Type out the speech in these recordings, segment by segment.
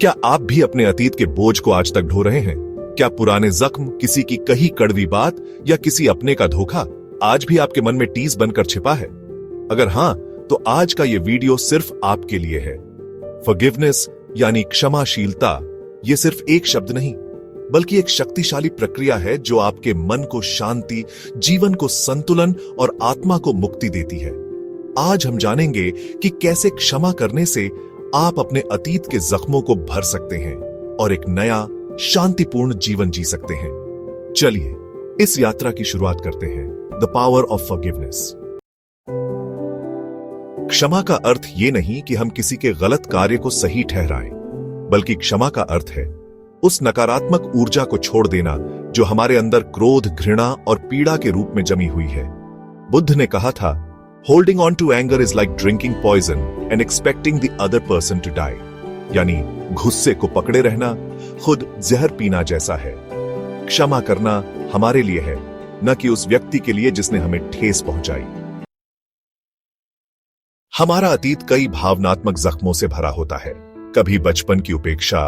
क्या आप भी अपने अतीत के बोझ को आज तक ढो रहे हैं? क्या पुराने जख्म, किसी की कही कड़वी बात या किसी अपने का धोखा आज भी आपके मन में टीस बनकर छिपा है? अगर हां, तो आज का ये वीडियो सिर्फ आपके लिए है। फॉरगिवनेस यानी क्षमाशीलता, ये सिर्फ एक शब्द नहीं, बल्कि एक शक्तिशाली प्रक्रिया है जो आपके मन को शांति, जीवन को संतुलन और आत्मा को मुक्ति देती है। आज हम जानेंगे कि कैसे क्षमा करने से आप अपने अतीत के जख्मों को भर सकते हैं और एक नया शांतिपूर्ण जीवन जी सकते हैं। चलिए इस यात्रा की शुरुआत करते हैं। The power of forgiveness. क्षमा का अर्थ यह नहीं कि हम किसी के गलत कार्य को सही ठहराएं, बल्कि क्षमा का अर्थ है उस नकारात्मक ऊर्जा को छोड़ देना जो हमारे अंदर क्रोध, घृणा और पीड़ा के रूप में जमी हुई है। बुद्ध ने कहा था, holding on to anger is like drinking poison and expecting the other person to die. यानी गुस्से को पकड़े रहना खुद जहर पीना जैसा है। क्षमा करना हमारे लिए है, न कि उस व्यक्ति के लिए जिसने हमें ठेस पहुंचाई। हमारा अतीत कई भावनात्मक जख्मों से भरा होता है। कभी बचपन की उपेक्षा,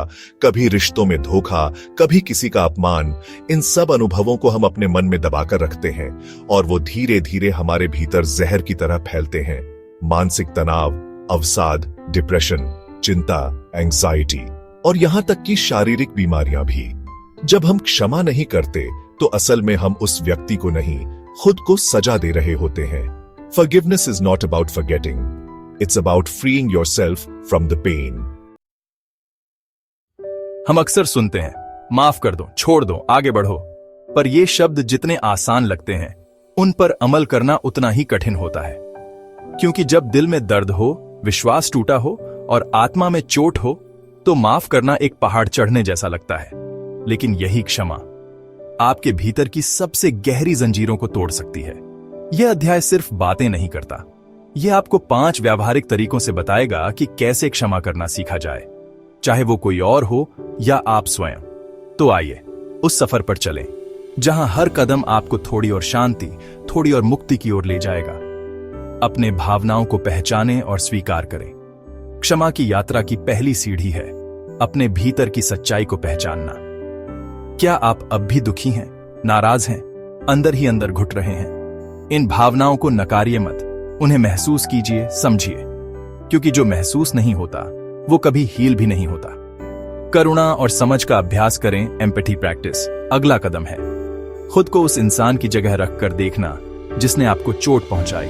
कभी रिश्तों में धोखा, कभी किसी का अपमान। इन सब अनुभवों को हम अपने मन में दबाकर रखते हैं और वो धीरे धीरे हमारे भीतर जहर की तरह फैलते हैं। मानसिक तनाव, अवसाद, डिप्रेशन, चिंता, एंजाइटी और यहां तक कि शारीरिक बीमारियां भी। जब हम क्षमा नहीं करते तो असल में हम उस व्यक्ति को नहीं, खुद को सजा दे रहे होते हैं। Forgiveness is not about forgetting. It's about freeing yourself from the pain. हम अक्सर सुनते हैं, माफ कर दो, छोड़ दो, आगे बढ़ो। पर ये शब्द जितने आसान लगते हैं, उन पर अमल करना उतना ही कठिन होता है। क्योंकि जब दिल में दर्द हो, विश्वास टूटा हो और आत्मा में चोट हो, तो माफ करना एक पहाड़ चढ़ने जैसा लगता है। लेकिन यही क्षमा आपके भीतर की सबसे गहरी जंजीरों को तोड़ सकती है। यह अध्याय सिर्फ बातें नहीं करता, यह आपको 5 व्यावहारिक तरीकों से बताएगा कि कैसे क्षमा करना सीखा जाए, चाहे वो कोई और हो या आप स्वयं। तो आइए उस सफर पर चलें, जहां हर कदम आपको थोड़ी और शांति, थोड़ी और मुक्ति की ओर ले जाएगा। अपने भावनाओं को पहचानें और स्वीकार करें। क्षमा की यात्रा की पहली सीढ़ी है अपने भीतर की सच्चाई को पहचानना। क्या आप अब भी दुखी हैं, नाराज हैं, अंदर ही अंदर घुट रहे हैं? इन भावनाओं को नकारिए मत, उन्हें महसूस कीजिए, समझिए। क्योंकि जो महसूस नहीं होता वो कभी हील भी नहीं होता। करुणा और समझ का अभ्यास करें, एम्पैथी प्रैक्टिस अगला कदम है। खुद को उस इंसान की जगह रखकर देखना जिसने आपको चोट पहुंचाई।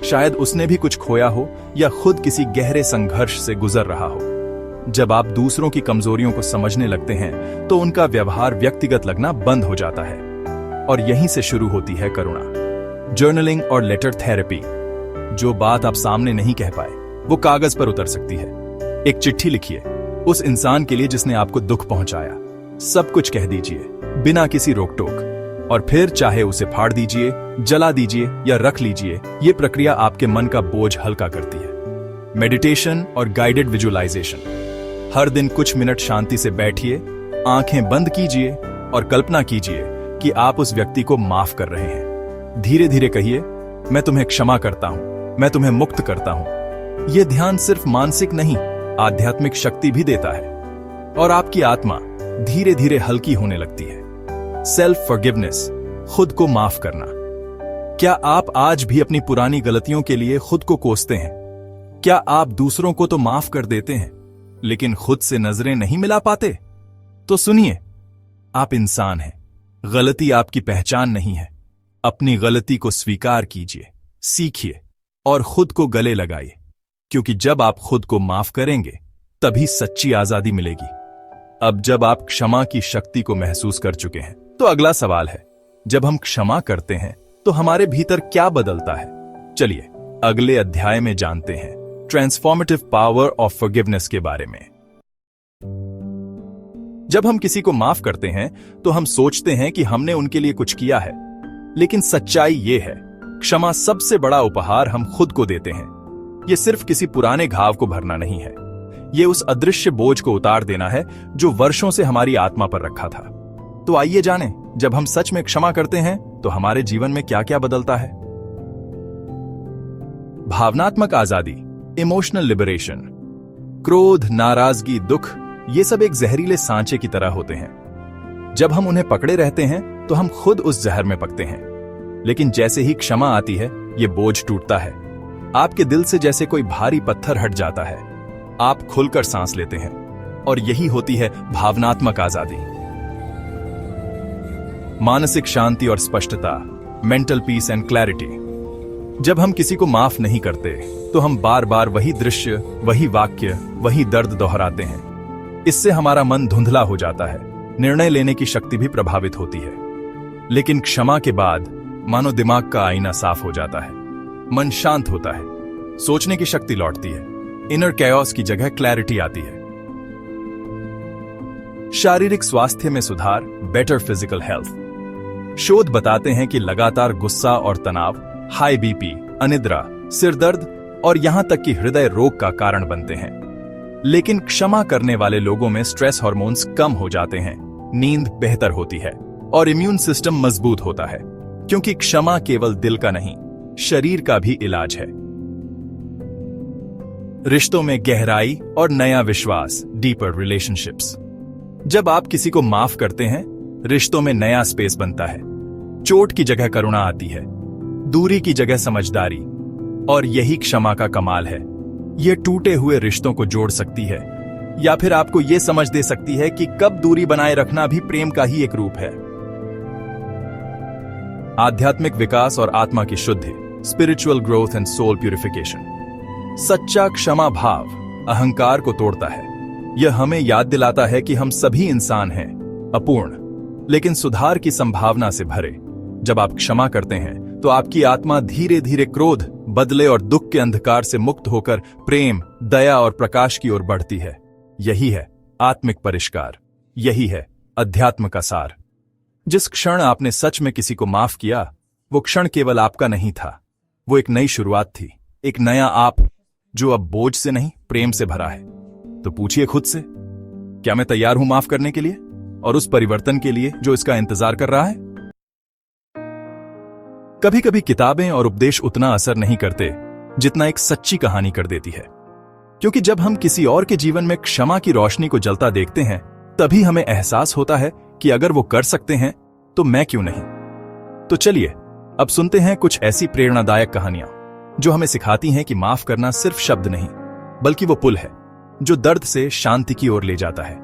शायद उसने भी कुछ खोया हो या खुद किसी गहरे संघर्ष से गुजर रहा हो। जब आप दूसरों की कमजोरियों को समझने लगते हैं तो उनका व्यवहार व्यक्तिगत लगना बंद हो जाता है। और यहीं से शुरू होती है करुणा। जर्नलिंग और लेटर थेरेपी। जो बात आप सामने नहीं कह पाए वो कागज पर उतर सकती है। एक चिट्ठी लिखिए उस इंसान के लिए जिसने आपको दुख पहुंचाया। सब कुछ कह दीजिए बिना किसी रोक टोक, और फिर चाहे उसे फाड़ दीजिए, जला दीजिए या रख लीजिए। यह प्रक्रिया आपके मन का बोझ हल्का करती है। मेडिटेशन और गाइडेड विजुअलाइजेशन। हर दिन कुछ मिनट शांति से बैठिए, आंखें बंद कीजिए और कल्पना कीजिए कि आप उस व्यक्ति को माफ कर रहे हैं। धीरे धीरे कहिए, मैं तुम्हें क्षमा करता हूं, मैं तुम्हें मुक्त करता हूं। यह ध्यान सिर्फ मानसिक नहीं, आध्यात्मिक शक्ति भी देता है और आपकी आत्मा धीरे धीरे हल्की होने लगती है। सेल्फ फॉरगिवनेस, खुद को माफ करना। क्या आप आज भी अपनी पुरानी गलतियों के लिए खुद को कोसते हैं? क्या आप दूसरों को तो माफ कर देते हैं, लेकिन खुद से नजरें नहीं मिला पाते? तो सुनिए, आप इंसान हैं, गलती आपकी पहचान नहीं है। अपनी गलती को स्वीकार कीजिए, सीखिए और खुद को गले लगाइए। क्योंकि जब आप खुद को माफ करेंगे तभी सच्ची आजादी मिलेगी। अब जब आप क्षमा की शक्ति को महसूस कर चुके हैं तो अगला सवाल है, जब हम क्षमा करते हैं तो हमारे भीतर क्या बदलता है? चलिए अगले अध्याय में जानते हैं ट्रांसफॉर्मेटिव पावर ऑफ फॉरगिवनेस के बारे में। जब हम किसी को माफ करते हैं तो हम सोचते हैं कि हमने उनके लिए कुछ किया है, लेकिन सच्चाई यह है, क्षमा सबसे बड़ा उपहार हम खुद को देते हैं। यह सिर्फ किसी पुराने घाव को भरना नहीं है, यह उस अदृश्य बोझ को उतार देना है जो वर्षों से हमारी आत्मा पर रखा था। तो आइए जानें, जब हम सच में क्षमा करते हैं तो हमारे जीवन में क्या क्या बदलता है। भावनात्मक आजादी, इमोशनल लिबरेशन। क्रोध, नाराजगी, दुख, ये सब एक जहरीले सांचे की तरह होते हैं। जब हम उन्हें पकड़े रहते हैं तो हम खुद उस जहर में पकते हैं। लेकिन जैसे ही क्षमा आती है, ये बोझ टूटता है। आपके दिल से जैसे कोई भारी पत्थर हट जाता है। आप खुलकर सांस लेते हैं और यही होती है भावनात्मक आजादी। मानसिक शांति और स्पष्टता, मेंटल पीस एंड क्लैरिटी। जब हम किसी को माफ नहीं करते तो हम बार बार वही दृश्य, वही वाक्य, वही दर्द दोहराते हैं। इससे हमारा मन धुंधला हो जाता है, निर्णय लेने की शक्ति भी प्रभावित होती है। लेकिन क्षमा के बाद मानो दिमाग का आईना साफ हो जाता है, मन शांत होता है, सोचने की शक्ति लौटती है, इनर कैओस की जगह क्लैरिटी आती है। शारीरिक स्वास्थ्य में सुधार, बेटर फिजिकल हेल्थ। शोध बताते हैं कि लगातार गुस्सा और तनाव हाई बीपी, अनिद्रा, सिरदर्द और यहां तक कि हृदय रोग का कारण बनते हैं। लेकिन क्षमा करने वाले लोगों में स्ट्रेस हार्मोन्स कम हो जाते हैं, नींद बेहतर होती है और इम्यून सिस्टम मजबूत होता है, क्योंकि क्षमा केवल दिल का नहीं, शरीर का भी इलाज है। रिश्तों में गहराई और नया विश्वास, डीपर रिलेशनशिप्स। जब आप किसी को माफ करते हैं, रिश्तों में नया स्पेस बनता है। चोट की जगह करुणा आती है, दूरी की जगह समझदारी, और यही क्षमा का कमाल है। यह टूटे हुए रिश्तों को जोड़ सकती है, या फिर आपको यह समझ दे सकती है कि कब दूरी बनाए रखना भी प्रेम का ही एक रूप है। आध्यात्मिक विकास और आत्मा की शुद्धि, spiritual growth and soul purification. सच्चा क्षमा भाव अहंकार को तोड़ता है। यह हमें याद दिलाता है कि हम सभी इंसान हैं, अपूर्ण, लेकिन सुधार की संभावना से भरे। जब आप क्षमा करते हैं तो आपकी आत्मा धीरे धीरे क्रोध, बदले और दुख के अंधकार से मुक्त होकर प्रेम, दया और प्रकाश की ओर बढ़ती है। यही है आत्मिक परिष्कार, यही है अध्यात्म का सार। जिस क्षण आपने सच में किसी को माफ किया, वो क्षण केवल आपका नहीं था, वो एक नई शुरुआत थी, एक नया आप जो अब बोझ से नहीं, प्रेम से भरा है। तो पूछिए खुद से, क्या मैं तैयार हूं माफ करने के लिए और उस परिवर्तन के लिए जो इसका इंतजार कर रहा है? कभी कभी किताबें और उपदेश उतना असर नहीं करते जितना एक सच्ची कहानी कर देती है, क्योंकि जब हम किसी और के जीवन में क्षमा की रोशनी को जलता देखते हैं, तभी हमें एहसास होता है कि अगर वो कर सकते हैं तो मैं क्यों नहीं। तो चलिए अब सुनते हैं कुछ ऐसी प्रेरणादायक कहानियां जो हमें सिखाती हैं कि माफ करना सिर्फ शब्द नहीं, बल्कि वो पुल है जो दर्द से शांति की ओर ले जाता है।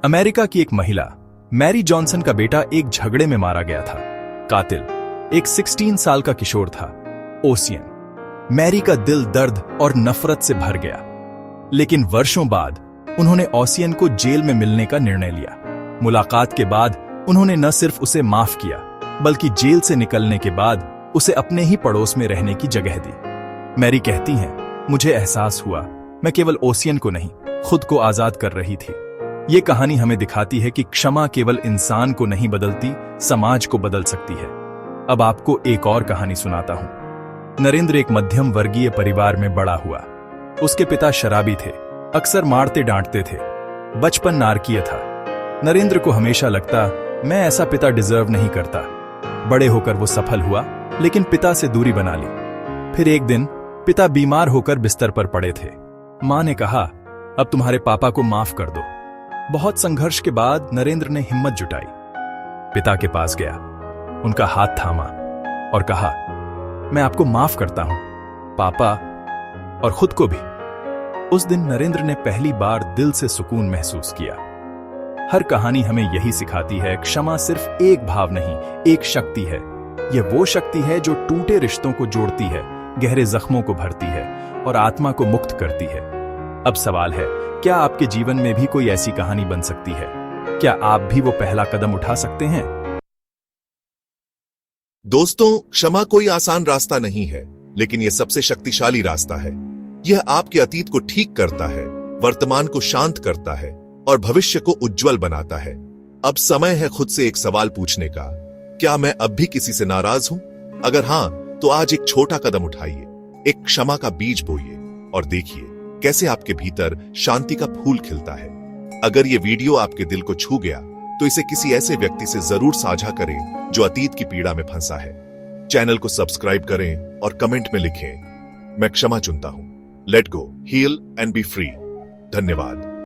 अमेरिका की एक महिला मैरी जॉनसन का बेटा एक झगड़े में मारा गया था। कातिल एक 16 साल का किशोर था, ओसियन। मैरी का दिल दर्द और नफरत से भर गया, लेकिन वर्षों बाद उन्होंने ओसियन को जेल में मिलने का निर्णय लिया। मुलाकात के बाद उन्होंने न सिर्फ उसे माफ किया, बल्कि जेल से निकलने के बाद उसे अपने ही पड़ोस में रहने की जगह दी। मैरी कहती हैं, मुझे एहसास हुआ मैं केवल ओसियन को नहीं, खुद को आजाद कर रही थी। ये कहानी हमें दिखाती है कि क्षमा केवल इंसान को नहीं बदलती, समाज को बदल सकती है। अब आपको एक और कहानी सुनाता हूं। नरेंद्र एक मध्यम वर्गीय परिवार में बड़ा हुआ। उसके पिता शराबी थे, अक्सर मारते डांटते थे। बचपन नारकीय था। नरेंद्र को हमेशा लगता, मैं ऐसा पिता डिजर्व नहीं करता। बड़े होकर वो सफल हुआ, लेकिन पिता से दूरी बना ली। फिर एक दिन पिता बीमार होकर बिस्तर पर पड़े थे। मां ने कहा, अब तुम्हारे पापा को माफ कर दो। बहुत संघर्ष के बाद नरेंद्र ने हिम्मत जुटाई, पिता के पास गया, उनका हाथ थामा और कहा, मैं आपको माफ करता हूं पापा, और खुद को भी। उस दिन नरेंद्र ने पहली बार दिल से सुकून महसूस किया। हर कहानी हमें यही सिखाती है, क्षमा सिर्फ एक भाव नहीं, एक शक्ति है। यह वो शक्ति है जो टूटे रिश्तों को जोड़ती है, गहरे जख्मों को भरती है और आत्मा को मुक्त करती है। अब सवाल है, क्या आपके जीवन में भी कोई ऐसी कहानी बन सकती है? क्या आप भी वो पहला कदम उठा सकते हैं? दोस्तों, क्षमा कोई आसान रास्ता नहीं है, लेकिन यह सबसे शक्तिशाली रास्ता है। यह आपके अतीत को ठीक करता है, वर्तमान को शांत करता है और भविष्य को उज्जवल बनाता है। अब समय है खुद से एक सवाल पूछने का, क्या मैं अब भी किसी से नाराज हूं? अगर हां, तो आज एक छोटा कदम उठाइए, एक क्षमा का बीज बोइए और देखिए कैसे आपके भीतर शांति का फूल खिलता है। अगर यह वीडियो आपके दिल को छू गया, तो इसे किसी ऐसे व्यक्ति से जरूर साझा करें जो अतीत की पीड़ा में फंसा है। चैनल को सब्सक्राइब करें और कमेंट में लिखें, मैं क्षमा चुनता हूं। Let go, heal and be free. धन्यवाद।